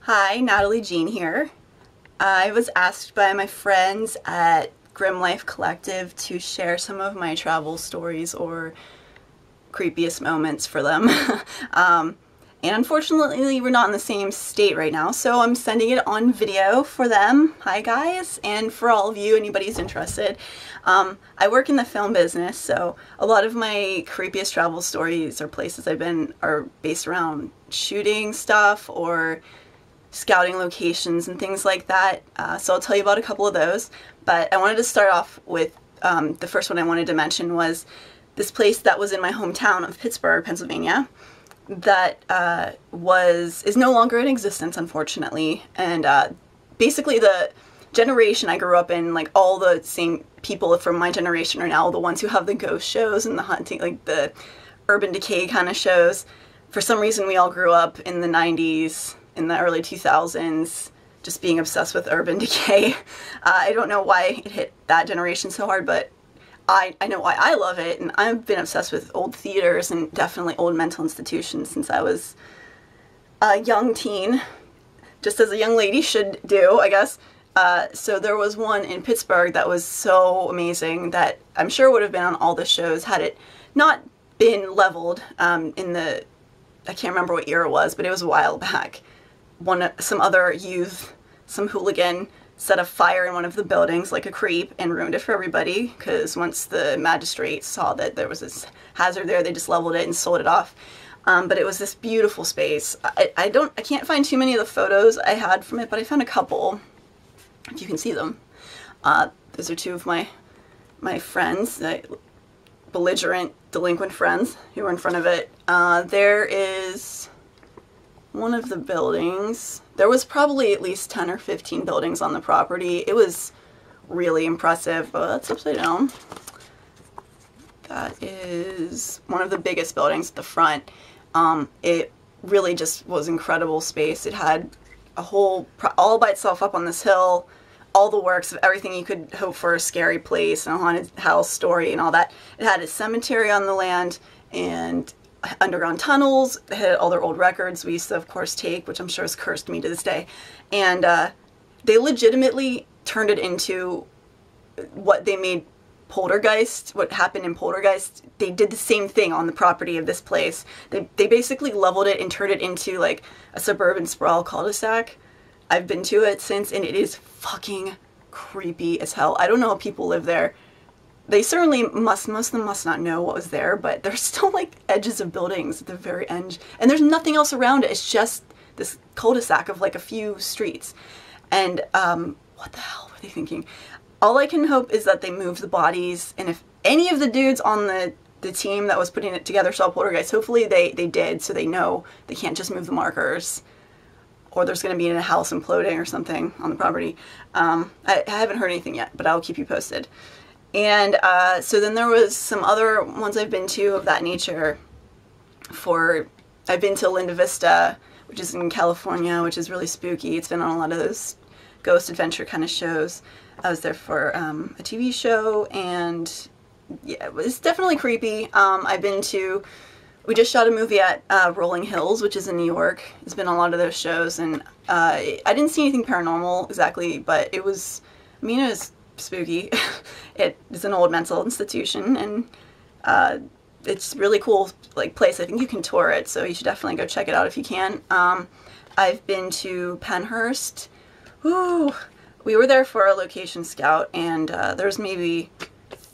Hi, Natalie Jean here. I was asked by my friends at Grimm-Life Collective to share some of my travel stories or creepiest moments for them. And unfortunately, we're not in the same state right now, so I'm sending it on video for them. Hi guys, and for all of you, anybody who's interested. I work in the film business, so a lot of my creepiest travel stories or places I've been are based around shooting stuff or scouting locations and things like that. So I'll tell you about a couple of those, but I wanted to start off with the first one I wanted to mention was this place that was in my hometown of Pittsburgh, Pennsylvania, that is no longer in existence, unfortunately. And basically the generation I grew up in, like all the same people from my generation are now the ones who have the ghost shows and the hunting, like the urban decay kind of shows. For some reason we all grew up in the 90s, in the early 2000s, just being obsessed with urban decay. I don't know why it hit that generation so hard, but I know why I love it, and I've been obsessed with old theaters and definitely old mental institutions since I was a young teen, just as a young lady should do, I guess. So there was one in Pittsburgh that was so amazing that I'm sure would have been on all the shows had it not been leveled in the, I can't remember what year it was, but it was a while back. Some other youth, some hooligan, set a fire in one of the buildings like a creep and ruined it for everybody, because once the magistrate saw that there was this hazard there, they just leveled it and sold it off. But it was this beautiful space. I can't find too many of the photos I had from it, but I found a couple, if you can see them. Those are two of my friends, belligerent, delinquent friends who were in front of it. There is one of the buildings. There was probably at least 10 or 15 buildings on the property. It was really impressive. Oh, that's upside down. That is one of the biggest buildings at the front. It really just was incredible space. It had a whole, all by itself up on this hill, all the works of everything you could hope for a scary place and a haunted house story and all that. It had a cemetery on the land and underground tunnels. They had all their old records we used to, of course, take, which I'm sure has cursed me to this day. And they legitimately turned it into what they made Poltergeist, what happened in Poltergeist. They did the same thing on the property of this place. They basically leveled it and turned it into like a suburban sprawl cul-de-sac. I've been to it since, and it is fucking creepy as hell. I don't know if people live there. They certainly most of them must not know what was there, but there's still like edges of buildings at the very end, and there's nothing else around it. It's just this cul-de-sac of like a few streets. And what the hell were they thinking? All I can hope is that they moved the bodies, and if any of the dudes on the team that was putting it together saw Poltergeist, hopefully they did, so they know they can't just move the markers, or there's going to be a house imploding or something on the property. I haven't heard anything yet, but I'll keep you posted. And so then there was some other ones I've been to of that nature. I've been to Linda Vista, which is in California, which is really spooky. It's been on a lot of those ghost adventure kind of shows. I was there for a TV show, and yeah, it was definitely creepy. We just shot a movie at Rolling Hills, which is in New York. It's been on a lot of those shows, and I didn't see anything paranormal exactly, but it was spooky. It is an old mental institution, and it's really cool place. I think you can tour it, so you should definitely go check it out if you can. I've been to Pennhurst. Woo! We were there for a location scout, and there's maybe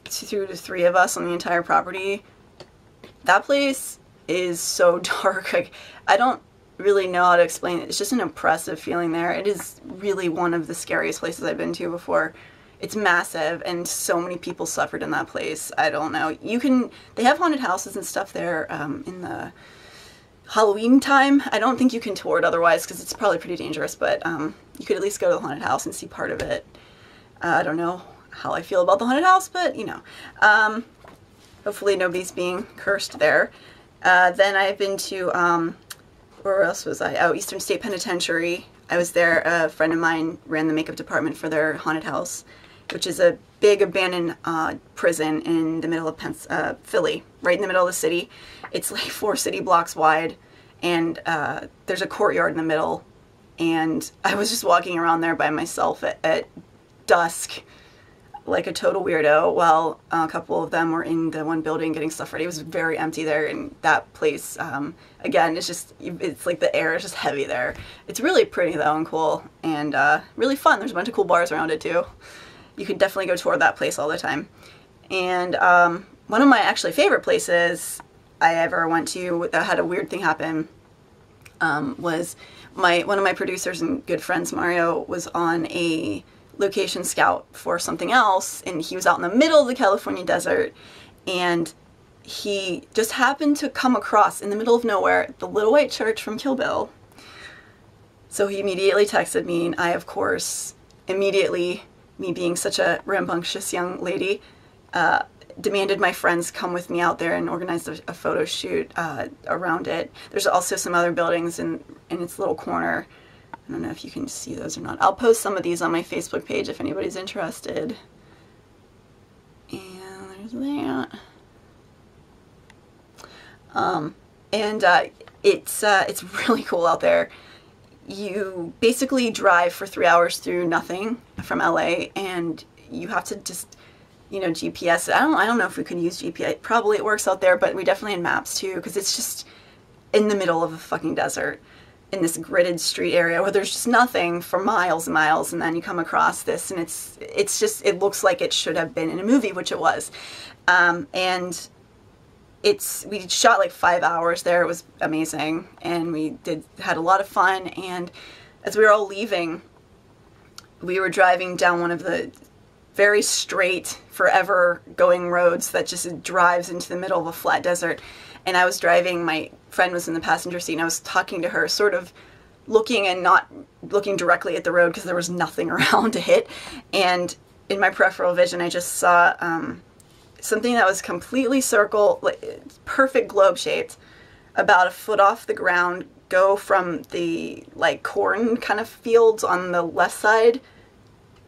2 to 3 of us on the entire property. That place is so dark. I don't really know how to explain it. It's just an oppressive feeling there. It is really one of the scariest places I've been to before. It's massive, and so many people suffered in that place. I don't know. They have haunted houses and stuff there in the Halloween time. I don't think you can tour it otherwise, because it's probably pretty dangerous, but you could at least go to the haunted house and see part of it. I don't know how I feel about the haunted house, but you know. Hopefully nobody's being cursed there. Then I've been to, where else was I? Oh, Eastern State Penitentiary. I was there. A friend of mine ran the makeup department for their haunted house, which is a big abandoned prison in the middle of Philly, right in the middle of the city. It's like 4 city blocks wide, and there's a courtyard in the middle and I was just walking around there by myself at dusk, like a total weirdo, while a couple of them were in the one building getting stuff ready. It was very empty there, and that place, again, it's like the air is just heavy there. It's really pretty though and cool, and really fun. There's a bunch of cool bars around it too. You could definitely go tour that place all the time. And one of my actually favorite places I ever went to that had a weird thing happen was one of my producers and good friends, Mario, was on a location scout for something else, and he was out in the middle of the California desert, and he just happened to come across, in the middle of nowhere, the Little White Church from Kill Bill. So he immediately texted me, and I, of course, immediately, me being such a rambunctious young lady, demanded my friends come with me out there and organized a photo shoot around it. There's also some other buildings in its little corner. I don't know if you can see those or not. I'll post some of these on my Facebook page if anybody's interested. And there's that. It's really cool out there. You basically drive for 3 hours through nothing from LA, and you have to just, you know, GPS. I don't know if we can use GPS. Probably it works out there, but we definitely had maps too, because it's just in the middle of a fucking desert, in this gridded street area where there's just nothing for miles and miles, and then you come across this, and it's just, it looks like it should have been in a movie, which it was. And we shot like 5 hours there. It was amazing, and we had a lot of fun. And as we were all leaving, we were driving down one of the very straight, forever going roads that just drives into the middle of a flat desert. And I was driving, my friend was in the passenger seat, and I was talking to her, sort of looking and not looking directly at the road because there was nothing around to hit. And in my peripheral vision, I just saw something that was completely circle, like, perfect globe shaped, about a foot off the ground, go from the like corn kind of fields on the left side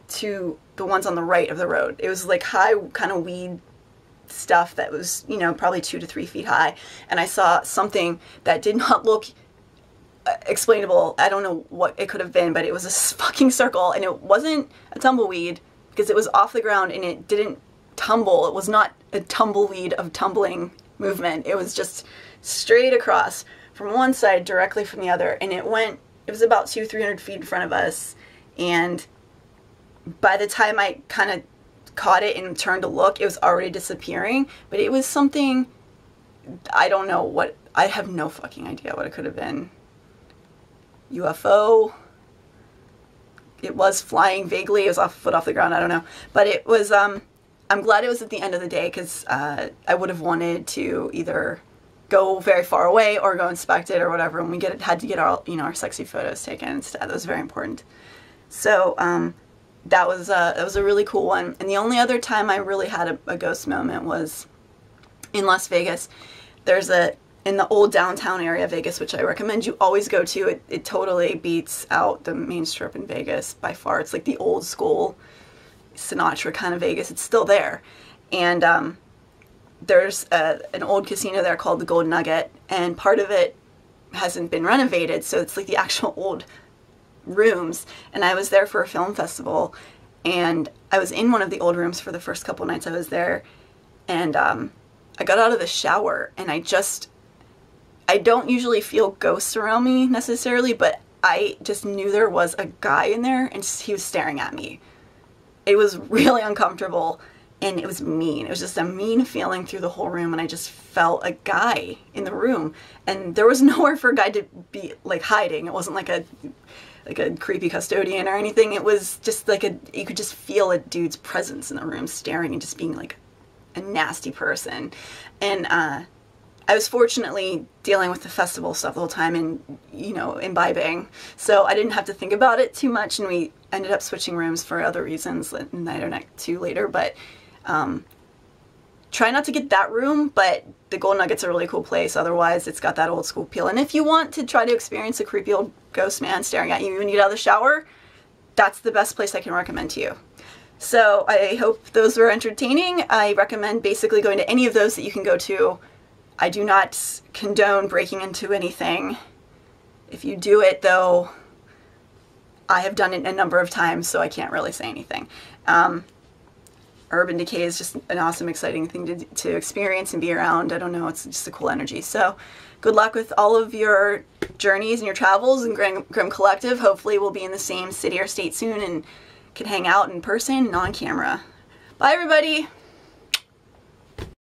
to the ones on the right of the road. It was like high kind of weed stuff that was, you know, probably 2 to 3 feet high. And I saw something that did not look explainable. I don't know what it could have been, but it was a fucking circle, and it wasn't a tumbleweed because it was off the ground and it didn't tumble. It was not a tumbleweed of tumbling movement. It was just straight across from one side directly from the other, and it was about 200-300 feet in front of us. And by the time I kind of caught it and turned to look, it was already disappearing. But it was something, I don't know what, I have no fucking idea what it could have been. UFO. It was flying vaguely. It was a foot off the ground. I don't know. But it was, I'm glad it was at the end of the day, because I would have wanted to either go very far away or go inspect it or whatever, and we had to get our, you know, our sexy photos taken instead. That was very important. So that was a really cool one. And the only other time I really had a ghost moment was in Las Vegas. There's in the old downtown area of Vegas, which I recommend you always go to. It totally beats out the main strip in Vegas by far. It's like the old school Sinatra kind of Vegas. It's still there. And there's an old casino there called the Gold Nugget, and part of it hasn't been renovated, so it's like the actual old rooms. And I was there for a film festival, and I was in one of the old rooms for the first couple nights I was there, and I got out of the shower, and I don't usually feel ghosts around me necessarily, but I just knew there was a guy in there, and he was staring at me. It was really uncomfortable, and it was mean. It was just a mean feeling through the whole room, and I just felt a guy in the room, and there was nowhere for a guy to be like hiding. It wasn't like a creepy custodian or anything. It was just like you could just feel a dude's presence in the room, staring and just being like a nasty person. And I was fortunately dealing with the festival stuff the whole time and, you know, imbibing, so I didn't have to think about it too much, and we ended up switching rooms for other reasons, night or night two later. But try not to get that room, but the Gold Nugget's a really cool place. Otherwise, it's got that old school feel. And if you want to try to experience a creepy old ghost man staring at you when you get out of the shower, that's the best place I can recommend to you. So I hope those were entertaining. I recommend basically going to any of those that you can go to. I do not condone breaking into anything. If you do it, though, I have done it a number of times, so I can't really say anything. Urban decay is just an awesome, exciting thing to experience and be around. I don't know, it's just a cool energy. So good luck with all of your journeys and your travels, and Grimm Collective. Hopefully we'll be in the same city or state soon and can hang out in person and on camera. Bye everybody!